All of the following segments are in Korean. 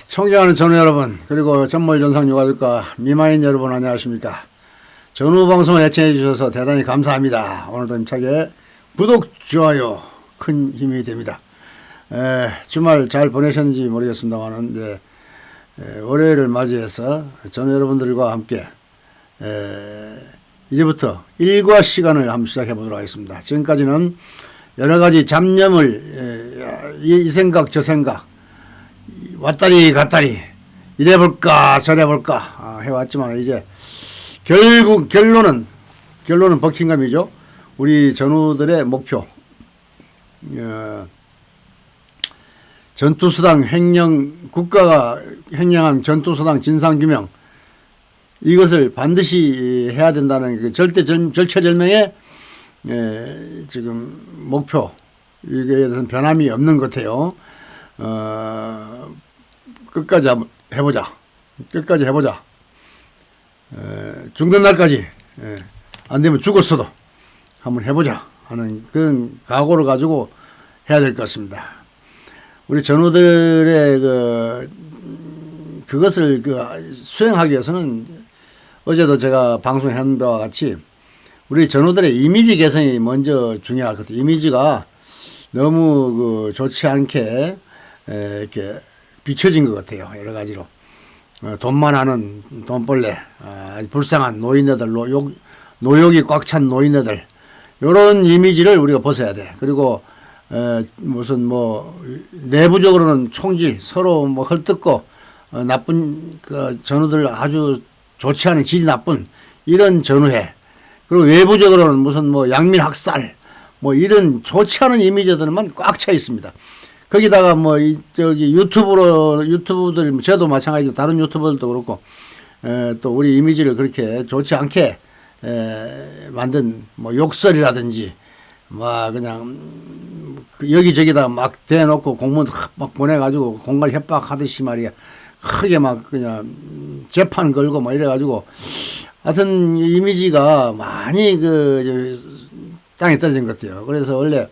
존경하는 전우 여러분, 그리고 전몰전상 유가족과 미마인 여러분 안녕하십니까. 전우 방송을 애청해 주셔서 대단히 감사합니다. 오늘도 힘차게 구독, 좋아요 큰 힘이 됩니다. 주말 잘 보내셨는지 모르겠습니다만은 이제 월요일을 맞이해서 전우 여러분들과 함께 이제부터 일과 시간을 한번 시작해 보도록 하겠습니다. 지금까지는 여러 가지 잡념을 이 생각 저 생각 왔다리 갔다리 이래볼까 저래볼까 해왔지만 이제 결국 결론은 버킹감이죠. 우리 전우들의 목표 전투수당 횡령, 국가가 횡령한 전투수당 진상규명, 이것을 반드시 해야 된다는 그 절체절명의 지금 목표, 이거에 대해서는 변함이 없는 것 같아요. 끝까지 한번 해보자. 끝까지 해보자. 죽는 날까지, 안 되면 죽었어도 한번 해보자 하는 그런 각오를 가지고 해야 될 것 같습니다. 우리 전우들의 그것을 수행하기 위해서는 어제도 제가 방송에 한 바와 같이 우리 전우들의 이미지 개선이 먼저 중요할 것 같아요. 이미지가 너무 좋지 않게 이렇게 비춰진 것 같아요. 여러 가지로. 돈만 하는 돈벌레, 불쌍한 노인네들, 노욕이 꽉 찬 노인네들, 요런 이미지를 우리가 벗어야 돼. 그리고 무슨 내부적으로는 총질, 서로 헐뜯고 나쁜 전우들, 아주 좋지 않은 질이 나쁜 이런 전우회. 그리고 외부적으로는 무슨 양민 학살, 이런 좋지 않은 이미지들만 꽉 차 있습니다. 거기다가 유튜브들, 저도 마찬가지고 다른 유튜버들도 그렇고, 또 우리 이미지를 그렇게 좋지 않게, 만든, 욕설이라든지, 그냥, 여기저기다 막 대놓고 공문 막 보내가지고 공갈 협박하듯이 말이야. 크게 그냥 재판 걸고 이래가지고, 하여튼 이미지가 많이 땅에 떨어진 것 같아요. 그래서 원래,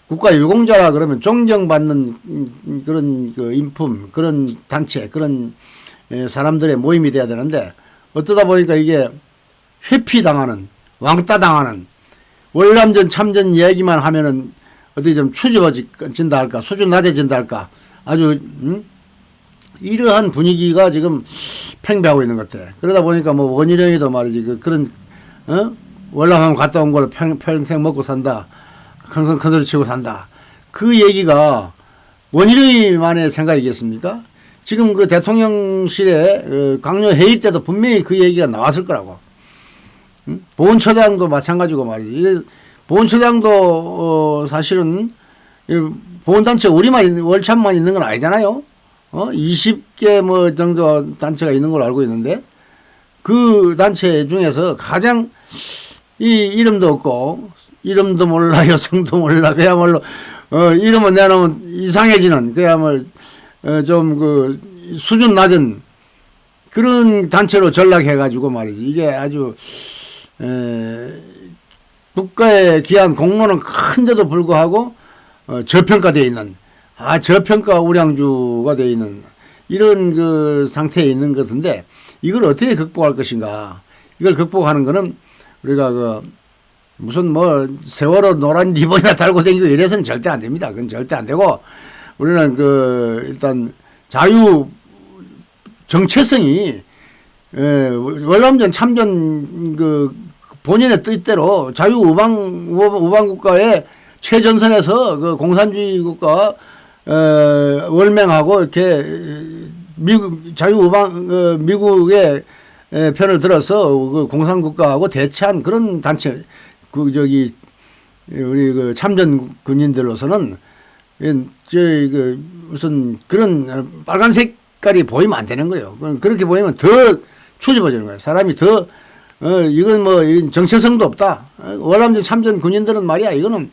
국가 유공자라 그러면 존경받는 그런 인품, 그런 단체, 그런 사람들의 모임이 돼야 되는데, 어떠다 보니까 이게 회피당하는, 왕따당하는, 월남전 참전 얘기만 하면은 어떻게 좀 추접진다 할까, 수준 낮아진다 할까, 아주 이러한 분위기가 지금 팽배하고 있는 것 같아. 그러다 보니까 원희룡이도 말이지, 그런 월남하면 갔다 온 걸 평생 먹고 산다, 큰 소리 치고 산다. 그 얘기가 원희룡이만의 생각이겠습니까? 지금 대통령실의 강요 회의 때도 분명히 그 얘기가 나왔을 거라고. 보훈처장도 마찬가지고 말이지. 보훈처장도 사실은 보훈단체 우리만 월참만 있는 건 아니잖아요. 20개 정도 단체가 있는 걸로 알고 있는데, 그 단체 중에서 가장 이름도 없고, 이름도 몰라, 여성도 몰라, 그야말로, 이름은 내놓으면 이상해지는, 그야말로, 수준 낮은 그런 단체로 전락해가지고 말이지. 이게 아주, 국가에 기한 공로는 큰데도 불구하고, 저평가되어 있는, 저평가 우량주가 되어 있는, 이런 상태에 있는 것 같은데, 이걸 어떻게 극복할 것인가. 이걸 극복하는 거는, 우리가 무슨 세월호 노란 리본이나 달고 다니고 이래서는 절대 안 됩니다. 그건 절대 안 되고, 우리는 일단 자유 정체성이, 월남전 참전 본연의 뜻대로 자유 우방 국가의 최전선에서 공산주의 국가, 월맹하고 이렇게 자유 우방, 미국의 편을 들어서 공산국가하고 대치한 그런 단체, 우리 참전 군인들로서는 무슨 그런 빨간 색깔이 보이면 안 되는 거예요. 그렇게 보이면 더 추집어지는 거예요. 사람이 더 이건 정체성도 없다. 월남전 참전 군인들은 말이야, 이거는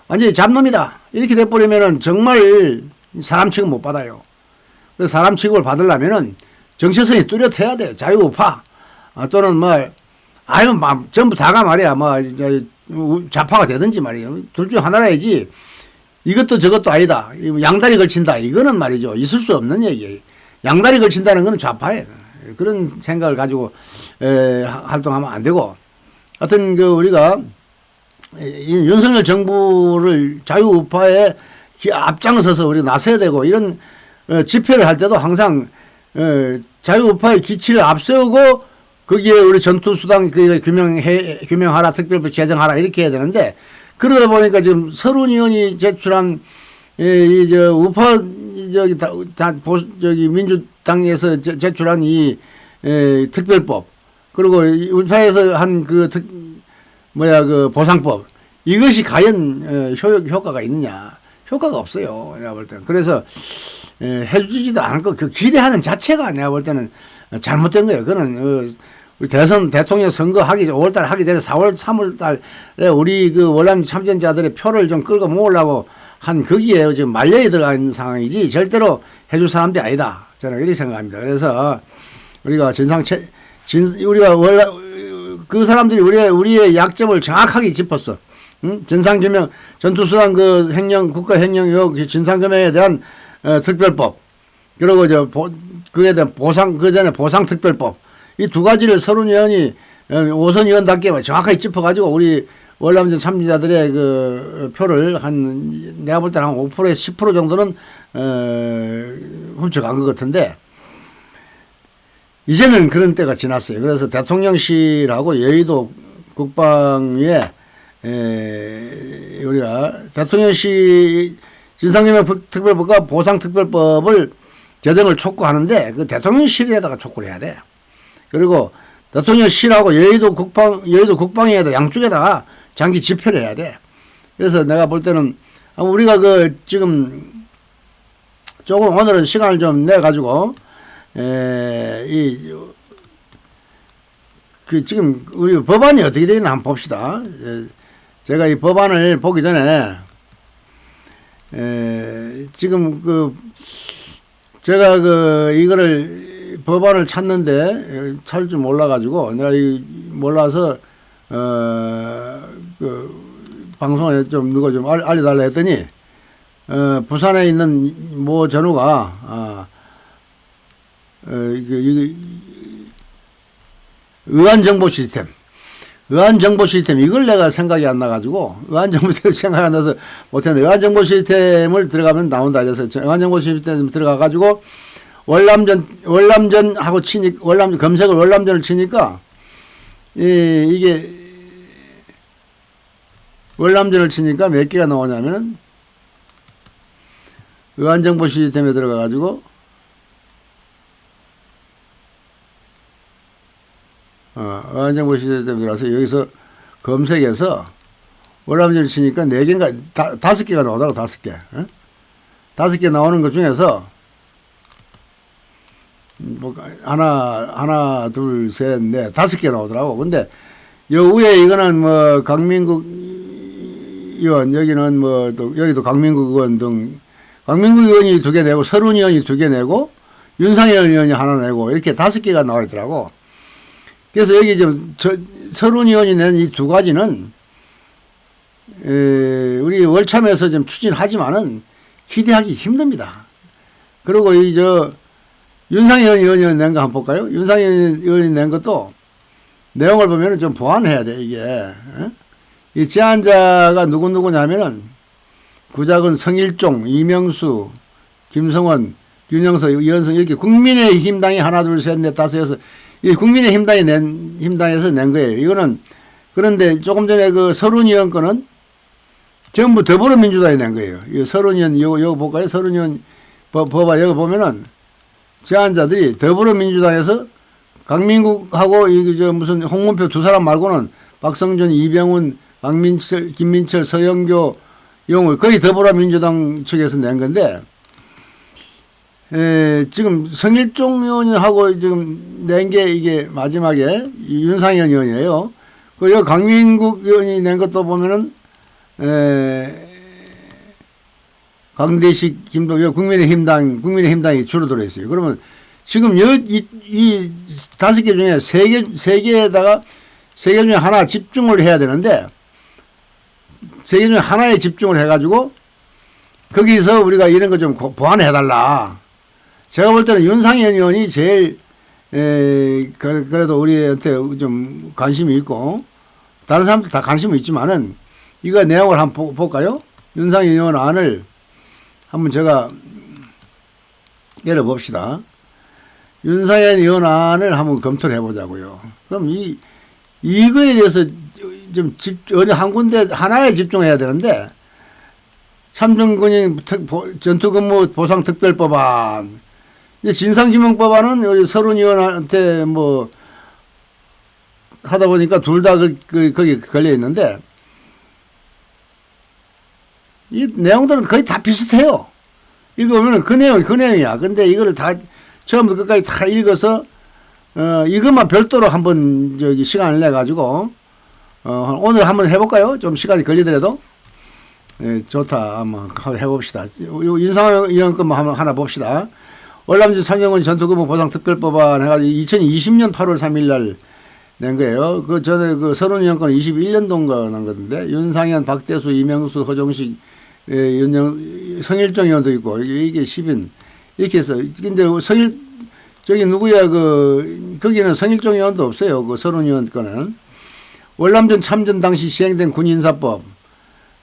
완전히 잡놈이다. 이렇게 돼버리면은 정말 사람 취급 못 받아요. 그래서 사람 취급을 받으려면은 정체성이 뚜렷해야 돼요. 자유우파 또는 아니면 전부 다가 말이야, 좌파가 되든지 말이에요. 둘 중 하나라야지. 이것도 저것도 아니다. 양다리 걸친다. 이거는 말이죠. 있을 수 없는 얘기예요. 양다리 걸친다는 것은 좌파예요. 그런 생각을 가지고 활동하면 안 되고, 하여튼 우리가 윤석열 정부를 자유우파에 앞장서서 우리가 나서야 되고, 이런 집회를 할 때도 항상 자유우파의 기치를 앞세우고 거기에 우리 전투수당 규명하라, 특별법 제정하라 이렇게 해야 되는데, 그러다 보니까 지금 서른 의원이 제출한 우파 민주당에서 제출한 이 특별법, 그리고 우파에서 한 보상법, 이것이 과연 효과가 있느냐? 효과가 없어요. 내가 볼 때는. 그래서 해주지도 않고 기대하는 자체가 내가 볼 때는 잘못된 거예요. 그거는 우리 대통령 선거 5월달 하기 전에 4월, 3월달에 우리 월남 참전자들의 표를 좀 끌고 모으려고 한 거기에 지금 말려에 들어가 있는 상황이지, 절대로 해줄 사람들이 아니다. 저는 이렇게 생각합니다. 그래서 우리가 그 사람들이 우리의 약점을 정확하게 짚었어. 응? 진상규명, 전투수당 국가행령 진상규명에 대한 특별법, 그리고 그에 대한 전에 보상특별법, 이 두 가지를 서른 의원이 오선 의원답게 정확하게 짚어가지고 우리 월남전 참여자들의 표를 내가 볼 때는 한 5%에서 10% 정도는 훔쳐간 것 같은데, 이제는 그런 때가 지났어요. 그래서 대통령실하고 여의도 국방위에 우리가 대통령실 진상규명 특별법과 보상특별법을 제정을 촉구하는데, 그 대통령실에다가 촉구를 해야 돼. 그리고 대통령실하고 여의도 국방위에다 양쪽에다가 장기 집회를 해야 돼. 그래서 내가 볼 때는 우리가 지금 조금 오늘은 시간을 좀 내 가지고 지금 우리 법안이 어떻게 되나 한번 봅시다. 제가 이 법안을 보기 전에 지금 제가 이거를 법안을 찾는데 찾을 줄 몰라가지고, 내가 몰라서 방송에 좀 누가 좀 알려달라 했더니 부산에 있는 모 전우가 의안정보 시스템 이걸 내가 생각이 안 나가지고, 의안정보 시스템 생각이 안 나서 못했는데, 의안정보 시스템을 들어가면 나온다 그래서 의안정보 시스템 들어가가지고 월남전하고 검색을 월남전을 치니까 이게 월남전을 치니까 몇 개가 나오냐면, 의안정보 시스템에 들어가가지고 의안정보 시스템에 들어가서 여기서 검색해서 월남전을 치니까 4개인가 5개가 나오더라고. 5개. 5개 나오는 것 중에서 하나, 둘, 셋, 넷, 5개 나오더라고. 근데 요 위에 이거는 강민국 의원, 여기는 여기도 강민국 의원 등, 강민국 의원이 2개 내고, 서른 의원이 2개 내고, 윤상현 의원이 하나 내고, 이렇게 5개가 나와 있더라고. 그래서 여기 서른 의원이 낸 이 2가지는 우리 월참에서 좀 추진하지만은 기대하기 힘듭니다. 그리고 윤상현 의원이 낸 거 한번 볼까요? 윤상현 의원이 낸 것도 내용을 보면은 좀 보완해야 돼, 이게. 이 제안자가 누구냐면은, 구작은 성일종, 이명수, 김성원, 윤영석, 이현성, 이렇게 국민의힘당이 하나, 둘, 셋, 넷, 다섯, 여섯, 이 힘당에서 낸 거예요. 이거는, 그런데 조금 전에 서른 의원 거는 전부 더불어민주당이 낸 거예요. 이 서른 의원, 이거 볼까요? 서른 의원, 봐봐, 여기 보면은, 제안자들이 더불어민주당에서 강민국하고 무슨 홍문표 2사람 말고는 박성준, 이병훈, 김민철, 서영교, 용을 거의 더불어민주당 측에서 낸 건데, 지금 성일종 의원하고 지금 낸 게 이게 마지막에 윤상현 의원이에요. 여기 강민국 의원이 낸 것도 보면은 강대식, 김동엽, 국민의힘당이 주로 들어있어요. 그러면 지금 이 5개 중에 3개 중에 하나 집중을 해야 되는데, 3개 중에 하나에 집중을 해가지고 거기서 우리가 이런 거 좀 보완해달라. 제가 볼 때는 윤상현 의원이 제일 그래도 우리한테 좀 관심이 있고 다른 사람들 다 관심이 있지만은 이거 내용을 한번 볼까요? 윤상현 의원 안을 한번 제가 열어봅시다. 윤상현 의원 안을 한번 검토를 해보자고요. 그럼 이거에 대해서 좀 어느 한 군데 하나에 집중해야 되는데 참전군인 전투근무 보상특별법안 진상규명법안은 서른 의원한테 뭐 하다 보니까 둘 다 거기 걸려 있는데 이 내용들은 거의 다 비슷해요. 읽어보면 그 내용이야. 근데 이거를 다 처음부터 끝까지 다 읽어서 이것만 별도로 한번 시간을 내 가지고 오늘 한번 해볼까요? 좀 시간이 걸리더라도. 예, 좋다. 한번 해봅시다. 윤상현 의원 것만 하나 봅시다. 월남전 참정권 전투근무 보상특별법안 해가지고 2020년 8월 3일 날 낸 거예요. 그 전에 그 서른 의원 건 21년도인가 난 건데, 윤상현, 박대수, 이명수, 허종식, 성일종 의원도 있고, 이게 10인. 이렇게 해서, 근데 저기 누구야, 거기는 성일종 의원도 없어요. 그 서른 의원 거는. 월남전 참전 당시 시행된 군인사법.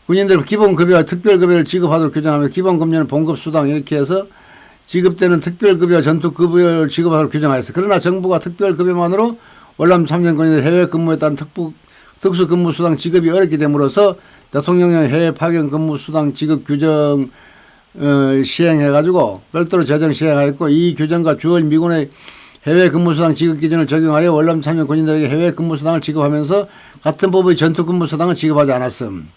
군인들 기본급여와 특별급여를 지급하도록 규정하며 기본급여는 봉급수당 이렇게 해서 지급되는 특별급여와 전투급여를 지급하도록 규정하였어. 그러나 정부가 특별급여만으로 월남 참전 군인들 해외 근무에 따른 특수근무수당 지급이 어렵게 됨으로써 대통령령 해외 파견 근무수당 지급 규정 시행해가지고 별도로 제정 시행하였고, 이 규정과 주월 미군의 해외 근무수당 지급 기준을 적용하여 월남 참전 군인들에게 해외 근무수당을 지급하면서 같은 법의 전투근무수당을 지급하지 않았음.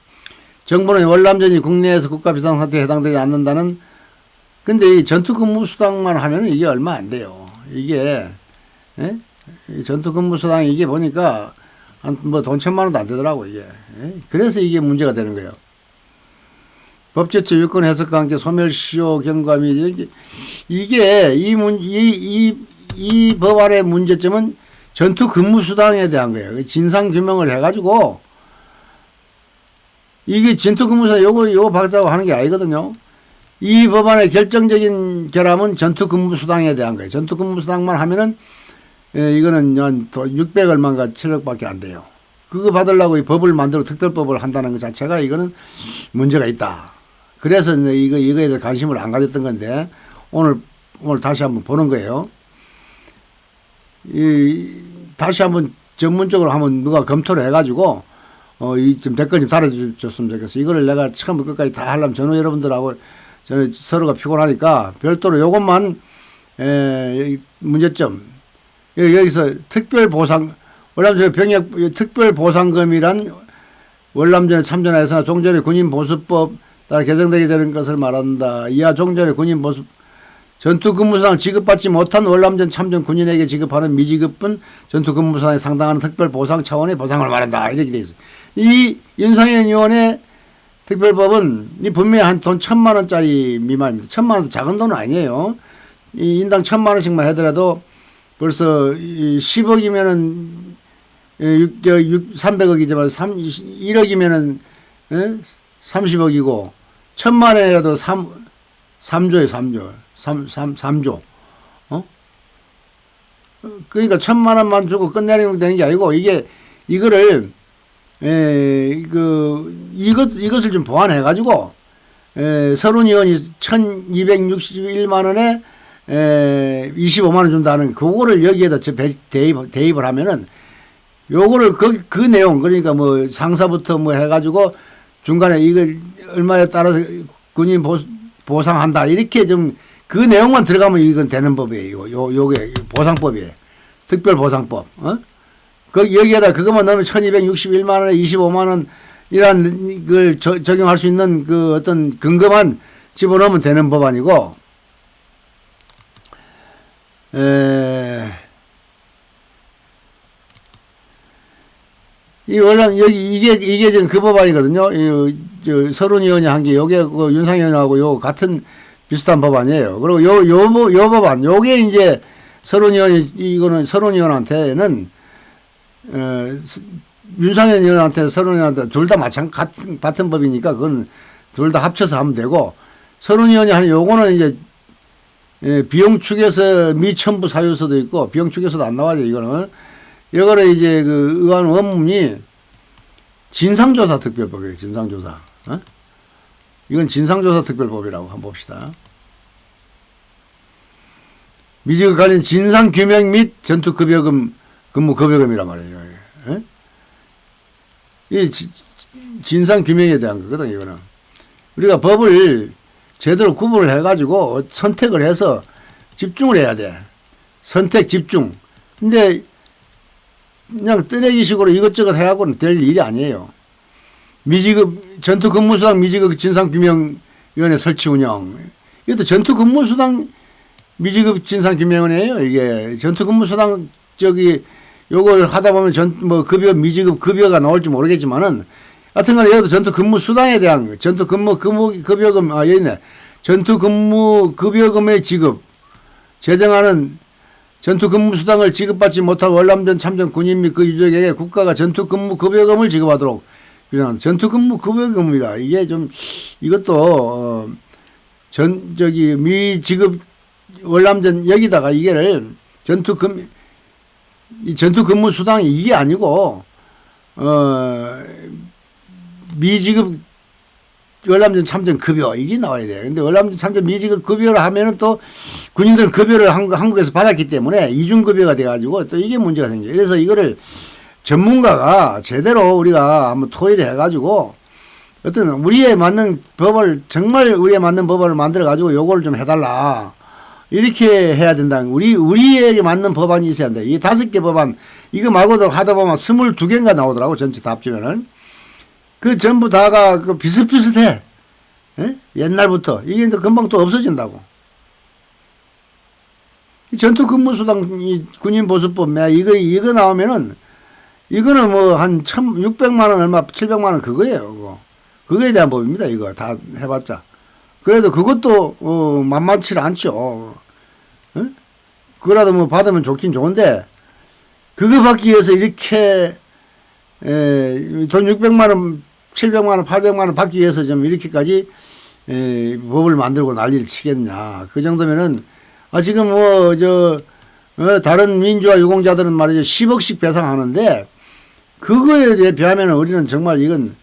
정부는 월남전이 국내에서 국가 비상사태에 해당되지 않는다는, 근데 이 전투근무수당만 하면 이게 얼마 안 돼요. 이게, 예? 이 전투근무수당 이게 보니까 한 뭐 돈 1,000만 원도 안 되더라고, 이게. 예? 그래서 이게 문제가 되는 거예요. 법제처 유권 해석과 함께 소멸시효 경과 및 이게 이 법안의 문제점은 전투근무수당에 대한 거예요. 진상규명을 해가지고 이게 전투근무수당 요거 박자고 하는 게 아니거든요. 이 법안의 결정적인 결함은 전투근무수당에 대한 거예요. 전투근무수당만 하면은 이거는 한 600 얼마인가 7억밖에 안 돼요. 그거 받으려고 이 법을 만들어 특별법을 한다는 것 자체가 이거는 문제가 있다. 그래서 이거에 대해 관심을 안 가졌던 건데 오늘 다시 한번 보는 거예요. 다시 한번 전문적으로 한번 누가 검토를 해가지고 좀 댓글 좀 달아줬으면 좋겠어. 이거를 내가 처음부터 끝까지 다 하려면 전후 여러분들하고 서로가 피곤하니까 별도로 요것만 문제점. 여기서 특별보상, 월남전의 병역 특별보상금이란 월남전에 참전하여서나 종전의 군인보수법 따라 개정되게 되는 것을 말한다. 이하 종전의 군인보수 전투근무수당을 지급받지 못한 월남전 참전 군인에게 지급하는 미지급분 전투근무수당에 상당한 특별보상 차원의 보상을 말한다. 이렇게 되어 있어요. 이 윤상현 의원의 특별법은 분명히 한 돈 1,000만 원짜리 미만입니다. 1,000만 원도 작은 돈은 아니에요. 이 인당 1,000만 원씩만 하더라도 벌써 10억이면은 300억이지만 1억이면은 30억이고 1,000만 원이라도 3조에 3조. 그러니까 1,000만 원만 주고 끝내면 되는 게 아니고 이거를 이것을 좀 보완해 가지고 서른 의원이 1,261만 원에 25만 원 준다는 그거를 여기에다 대입을 하면은 요거를 그 내용, 그러니까 뭐 상사부터 뭐 해가지고 중간에 이걸 얼마에 따라서 군인 보상한다 이렇게 좀 그 내용만 들어가면 이건 되는 법이에요. 요게 보상법이에요. 특별보상법. 여기에다 그것만 넣으면 1,261만 원에 25만 원이란 걸 적용할 수 있는 그 어떤 근거만 집어넣으면 되는 법안이고, 이게 지금 그 법안이거든요. 서른 의원이 한 게 요게 그 윤상현 의원하고 요 같은 비슷한 법안이에요. 그리고 요 법안, 요게 이제 서른 의원이, 이거는 서른 의원한테는, 윤상현 의원한테 서른 의원한테 둘 다 같은 법이니까 그건 둘 다 합쳐서 하면 되고, 선훈위원이 한 요거는 이제 비용 축에서 미첨부 사유서도 있고 비용 축에서도 안 나와요. 이거는 이제 그 의원 원문이 진상조사 특별법이에요. 진상조사. 이건 진상조사 특별법이라고 한번 봅시다. 미지급 관련 진상규명 및 전투급여금 근무급여금이란 말이에요. 이 진상규명에 대한 거거든. 이거는 우리가 법을 제대로 구분을 해가지고 선택을 해서 집중을 해야 돼. 선택 집중. 근데 그냥 뜨내기식으로 이것저것 해갖고는 될 일이 아니에요. 미지급 전투근무수당 미지급 진상규명위원회 설치 운영. 이것도 전투근무수당 미지급 진상규명원이에요. 이게 전투근무수당 요걸 하다 보면 급여 미지급 급여가 나올지 모르겠지만은 하여튼간에 여기도 전투근무수당에 대한 전투근무급여금 여기 있네. 전투근무급여금의 지급 제정하는 전투근무수당을 지급받지 못한 월남전 참전 군인 및 그 유족에게 국가가 전투근무급여금을 지급하도록 규정한 전투근무급여금입니다. 이게 좀 이것도 미지급 월남전 여기다가 이게를 전투근무수당이 이게 아니고 미지급 월남전 참전 급여 이게 나와야 돼요. 근데 월남전 참전 미지급 급여를 하면은 또 군인들은 급여를 한국에서 받았기 때문에 이중급여가 돼가지고 또 이게 문제가 생겨요. 그래서 이거를 전문가가 제대로 우리가 한번 토의를 해가지고 어떤 우리에 맞는 법을 정말 우리에 맞는 법을 만들어가지고 요거를 좀 해달라. 이렇게 해야 된다. 우리에게 맞는 법안이 있어야 한다. 이 5개 법안, 이거 말고도 하다 보면 22개인가 나오더라고, 전체 다 합치면은. 그 전부 다가 비슷비슷해. 에? 옛날부터. 이게 이제 금방 또 없어진다고. 이 전투근무수당, 군인보수법, 이거 나오면은, 이거는 뭐 한 600만원 얼마, 700만원 그거예요. 그거에 대한 법입니다. 이거 다 해봤자. 그래도 그것도 만만치 않죠. 그거라도 뭐 받으면 좋긴 좋은데 그거 받기 위해서 이렇게 돈 600만원 700만원 800만원 받기 위해서 좀 이렇게까지 법을 만들고 난리를 치겠냐. 그 정도면은 지금 다른 민주화 유공자들은 말이죠 10억씩 배상하는데 그거에 비하면 우리는 정말 이건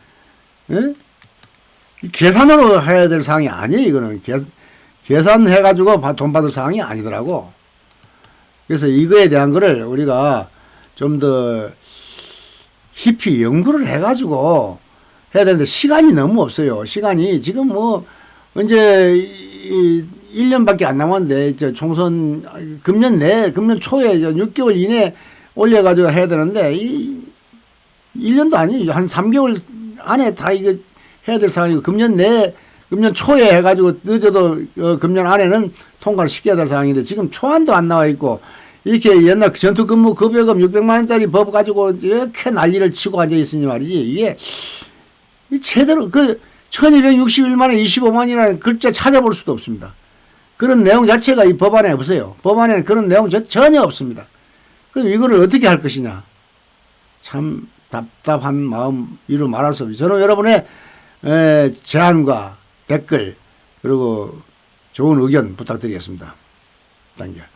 계산으로 해야 될 사항이 아니에요. 이거는 계산해가지고 돈 받을 사항이 아니더라고. 그래서 이거에 대한 거를 우리가 좀 더 깊이 연구를 해가지고 해야 되는데 시간이 너무 없어요. 시간이 지금 이제 1년밖에 안 남았는데 총선 금년 초에 6개월 이내 올려가지고 해야 되는데 1년도 아니에요. 한 3개월 안에 다 이거 해야 될 상황이고 금년 초에 해가지고 늦어도 금년 안에는 통과를 시켜야 될 상황인데 지금 초안도 안 나와 있고 이렇게 옛날 전투근무 급여금 600만원짜리 법 가지고 이렇게 난리를 치고 앉아 있으니 말이지 이게 제대로 1261만원 25만이라는 글자 찾아볼 수도 없습니다. 그런 내용 자체가 이 법안에 없어요. 법안에는 그런 내용 전혀 없습니다. 그럼 이거를 어떻게 할 것이냐. 참 답답한 마음 이루 말할 수 없어요. 저는 여러분의 제안과 댓글 그리고 좋은 의견 부탁드리겠습니다. 단결.